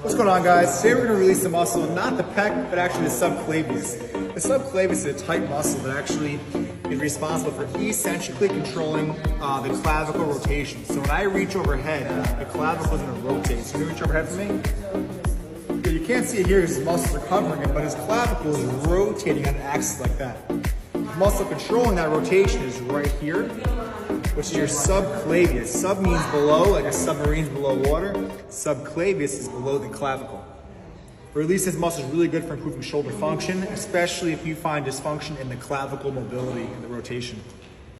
What's going on, guys? Today we're going to release the muscle, not the pec, but actually the subclavius. The subclavius is a tight muscle that actually is responsible for eccentrically controlling the clavicle rotation. So when I reach overhead, the clavicle is going to rotate. So you reach overhead for me? You can't see it here because his muscles are covering it, but his clavicle is rotating on an axis like that. The muscle controlling that rotation is right here, which is your subclavius. Sub means below, like a submarine's below water. Subclavius is below the clavicle. Release this muscle is really good for improving shoulder function, especially if you find dysfunction in the clavicle mobility and the rotation.